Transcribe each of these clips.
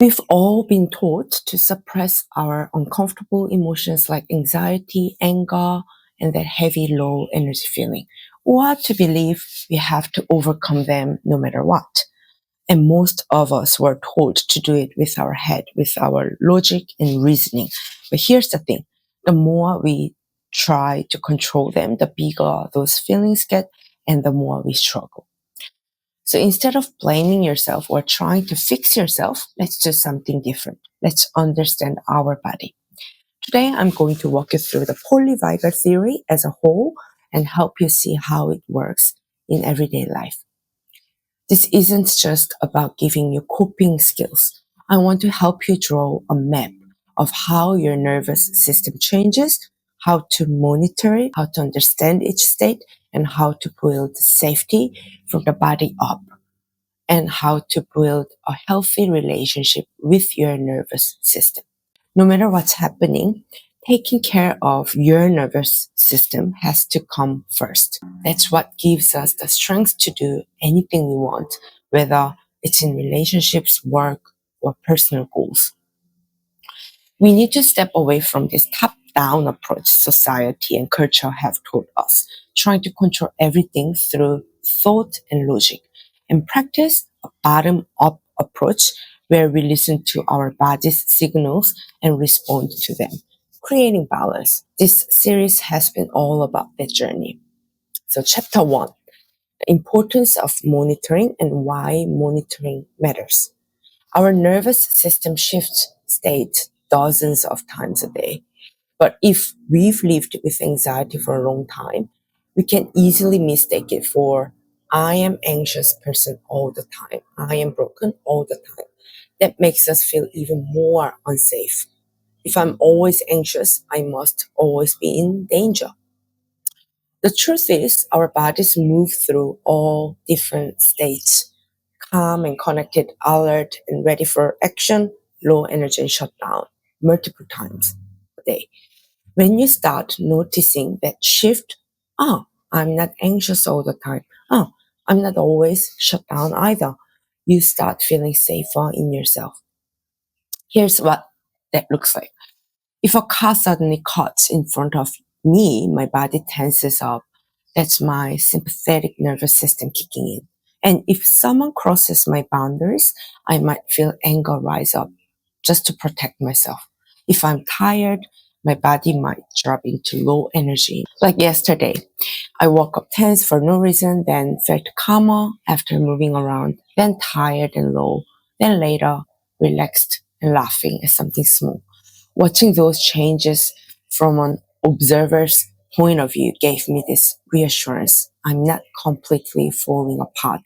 We've all been taught to suppress our uncomfortable emotions like anxiety, anger, and that heavy, low energy feeling, or to believe we have to overcome them no matter what. And most of us were told to do it with our head, with our logic and reasoning. But here's the thing, the more we try to control them, the bigger those feelings get and the more we struggle. So instead of blaming yourself or trying to fix yourself, let's do something different. Let's understand our body. Today, I'm going to walk you through the polyvagal theory as a whole and help you see how it works in everyday life. This isn't just about giving you coping skills. I want to help you draw a map of how your nervous system changes, how to monitor it, how to understand each state, and how to build safety from the body up, and how to build a healthy relationship with your nervous system. No matter what's happening, taking care of your nervous system has to come first. That's what gives us the strength to do anything we want, whether it's in relationships, work, or personal goals. We need to step away from this top-down approach society and culture have taught us, trying to control everything through thought and logic, and practice a bottom-up approach where we listen to our body's signals and respond to them, creating balance. This series has been all about that journey. So chapter 1, the importance of monitoring and why monitoring matters. Our nervous system shifts state dozens of times a day. But if we've lived with anxiety for a long time, we can easily mistake it for I am anxious person all the time. I am broken all the time. That makes us feel even more unsafe. If I'm always anxious, I must always be in danger. The truth is, our bodies move through all different states, calm and connected, alert and ready for action, low energy and shutdown multiple times a day. When you start noticing that shift, oh, I'm not anxious all the time. Oh, I'm not always shut down either. You start feeling safer in yourself. Here's what that looks like. If a car suddenly cuts in front of me, my body tenses up. That's my sympathetic nervous system kicking in. And if someone crosses my boundaries, I might feel anger rise up just to protect myself. If I'm tired, my body might drop into low energy. Like yesterday, I woke up tense for no reason, then felt calmer after moving around, then tired and low, then later relaxed and laughing at something small. Watching those changes from an observer's point of view gave me this reassurance. I'm not completely falling apart.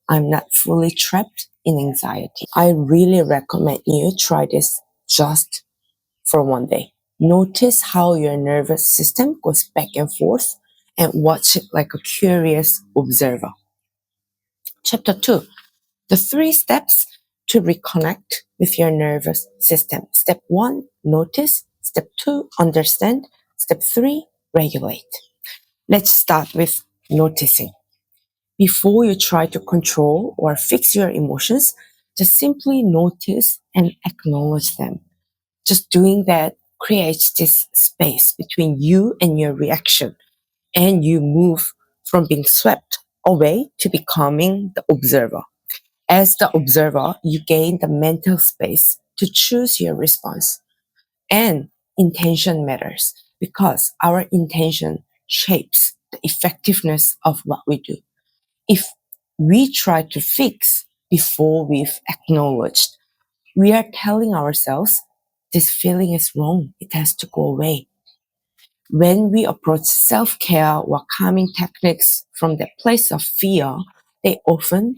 I'm not fully trapped in anxiety. I really recommend you try this just for one day. Notice how your nervous system goes back and forth and watch it like a curious observer. Chapter 2, the 3 steps to reconnect with your nervous system. Step 1, notice. Step 2, understand. Step 3, regulate. Let's start with noticing. Before you try to control or fix your emotions, just simply notice and acknowledge them. Just doing that creates this space between you and your reaction, and you move from being swept away to becoming the observer. As the observer, you gain the mental space to choose your response. And intention matters because our intention shapes the effectiveness of what we do. If we try to fix before we've acknowledged, we are telling ourselves this feeling is wrong, it has to go away. When we approach self care or calming techniques from the place of fear, they often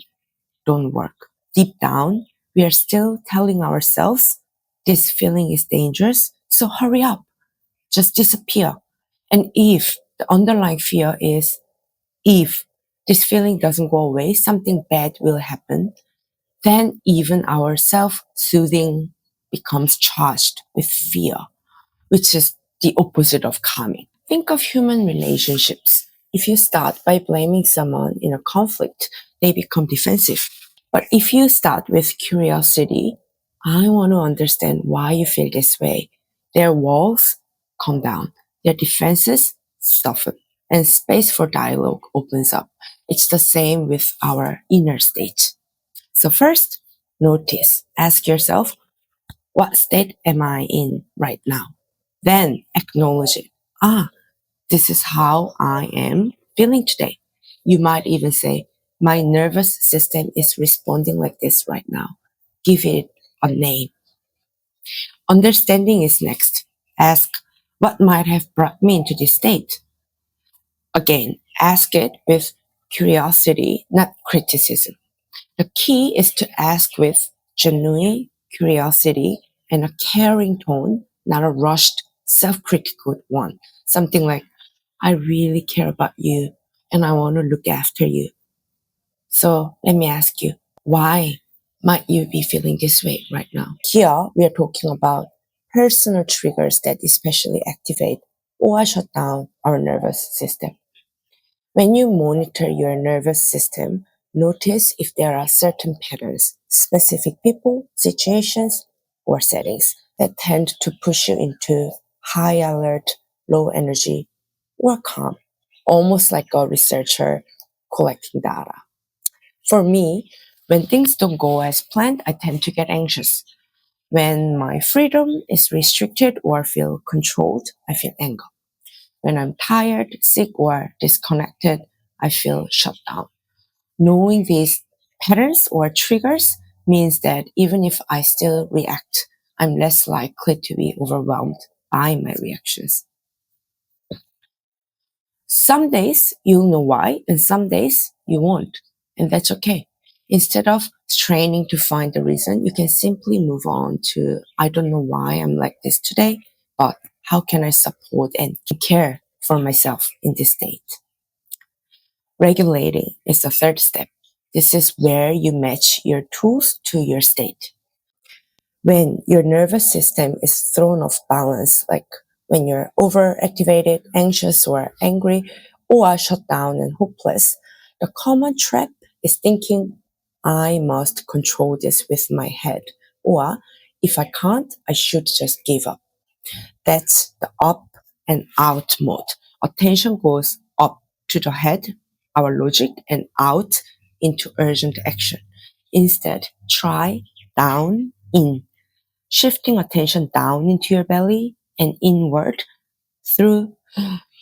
don't work. Deep down, we are still telling ourselves this feeling is dangerous, so hurry up, just disappear. And if the underlying fear is if this feeling doesn't go away, something bad will happen, then even our self soothing becomes charged with fear, which is the opposite of calming. Think of human relationships. If you start by blaming someone in a conflict, they become defensive. But if you start with curiosity, I want to understand why you feel this way. Their walls come down, their defenses soften, and space for dialogue opens up. It's the same with our inner state. So, first, notice, ask yourself, what state am I in right now? Then acknowledge it. Ah, this is how I am feeling today. You might even say, my nervous system is responding like this right now. Give it a name. Understanding is next. Ask, what might have brought me into this state? Again, ask it with curiosity, not criticism. The key is to ask with genuine curiosity and a caring tone, not a rushed, self critical one. Something like, I really care about you and I want to look after you. So let me ask you, why might you be feeling this way right now? Here, we are talking about personal triggers that especially activate or shut down our nervous system. When you monitor your nervous system, notice if there are certain patterns, specific people, situations, or settings that tend to push you into high alert, low energy, or calm, almost like a researcher collecting data. For me, when things don't go as planned, I tend to get anxious. When my freedom is restricted or feel controlled, I feel anger. When I'm tired, sick, or disconnected, I feel shut down. Knowing these patterns or triggers means that even if I still react, I'm less likely to be overwhelmed by my reactions. Some days you'll know why, and some days you won't, and that's okay. Instead of straining to find the reason, you can simply move on to I don't know why I'm like this today, but how can I support and care for myself in this state? Regulating is the third step. This is where you match your tools to your state. When your nervous system is thrown off balance, like when you're overactivated, anxious, or angry, or shut down and hopeless, the common trap is thinking, I must control this with my head, or if I can't, I should just give up. That's the up and out mode. Attention goes up to the head, our logic, and out into urgent action. Instead, try down, in, shifting attention down into your belly and inward through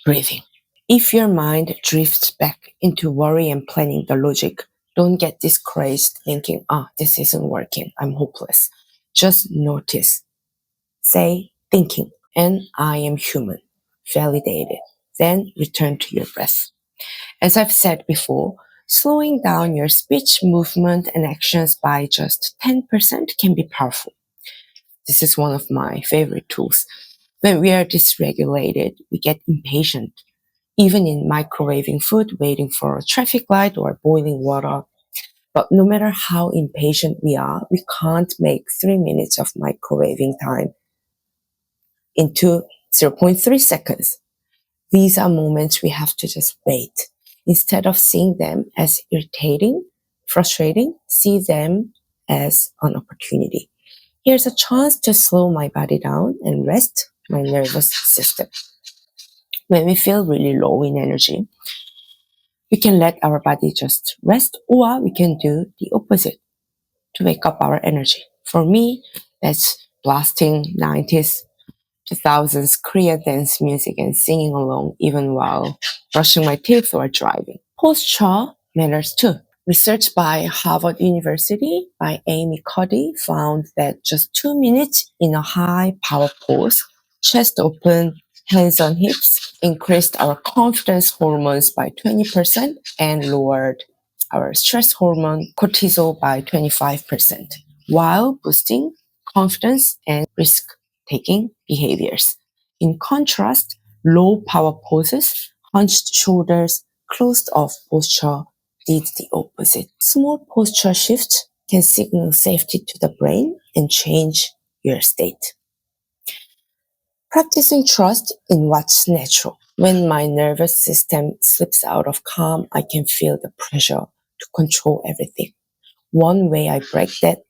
breathing. If your mind drifts back into worry and planning the logic, don't get discouraged thinking, this isn't working, I'm hopeless. Just notice. Say, thinking, and I am human. Validate it. Then return to your breath. As I've said before, slowing down your speech, movement, and actions by just 10% can be powerful. This is one of my favorite tools. When we are dysregulated, we get impatient, even in microwaving food, waiting for a traffic light or boiling water. But no matter how impatient we are, we can't make 3 minutes of microwaving time into zero point 0.3 seconds. These are moments we have to just wait. Instead of seeing them as irritating, frustrating, see them as an opportunity. Here's a chance to slow my body down and rest my nervous system. When we feel really low in energy, we can let our body just rest, or we can do the opposite to wake up our energy. For me, that's blasting 90s 2000s Korean dance music and singing along even while brushing my teeth or driving. Posture matters too. Research by Harvard University by Amy Cuddy found that just 2 minutes in a high power pose, chest open, hands on hips, increased our confidence hormones by 20% and lowered our stress hormone cortisol by 25%, while boosting confidence and risk taking behaviors. In contrast, low power poses, hunched shoulders, closed off posture did the opposite. Small posture shifts can signal safety to the brain and change your state. Practicing trust in what's natural. When my nervous system slips out of calm, I can feel the pressure to control everything. One way I break that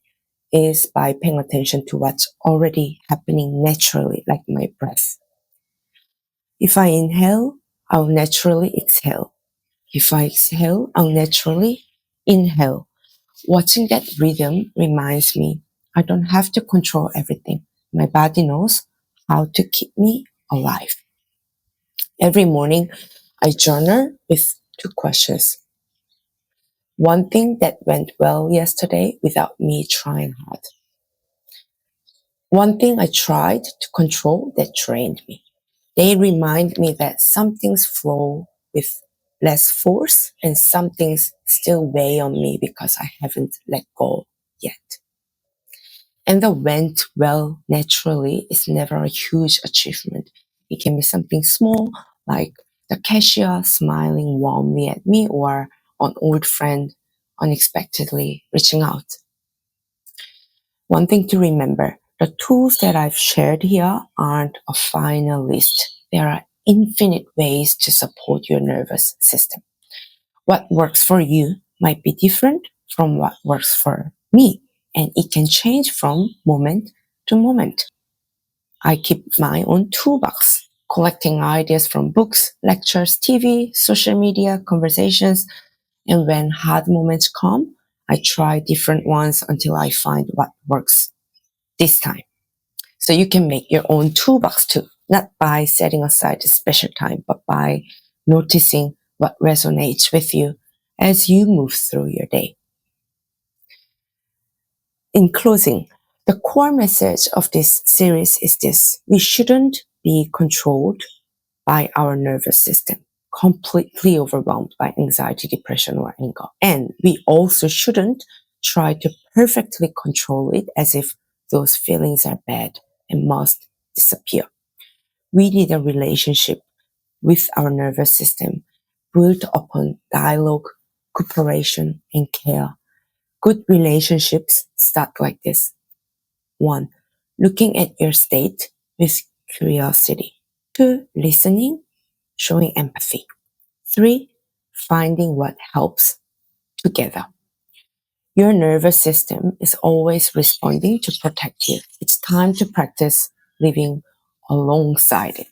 is by paying attention to what's already happening naturally, like my breath. If I inhale, I'll naturally exhale. If I exhale, I'll naturally inhale. Watching that rhythm reminds me I don't have to control everything. My body knows how to keep me alive. Every morning, I journal with two questions. One thing that went well yesterday without me trying hard. One thing I tried to control that drained me. They remind me that some things flow with less force and some things still weigh on me because I haven't let go yet. And the went well naturally is never a huge achievement. It can be something small, like the cashier smiling warmly at me or an old friend unexpectedly reaching out. One thing to remember, the tools that I've shared here aren't a final list. There are infinite ways to support your nervous system. What works for you might be different from what works for me, and it can change from moment to moment. I keep my own toolbox, collecting ideas from books, lectures, TV, social media, conversations, and when hard moments come, I try different ones until I find what works this time. So you can make your own toolbox too, not by setting aside a special time, but by noticing what resonates with you as you move through your day. In closing, the core message of this series is this: we shouldn't be controlled by our nervous system, completely overwhelmed by anxiety, depression, or anger. And we also shouldn't try to perfectly control it as if those feelings are bad and must disappear. We need a relationship with our nervous system built upon dialogue, cooperation, and care. Good relationships start like this. 1. Looking at your state with curiosity. 2. Listening, showing empathy. 3. Finding what helps together. Your nervous system is always responding to protect you. It's time to practice living alongside it.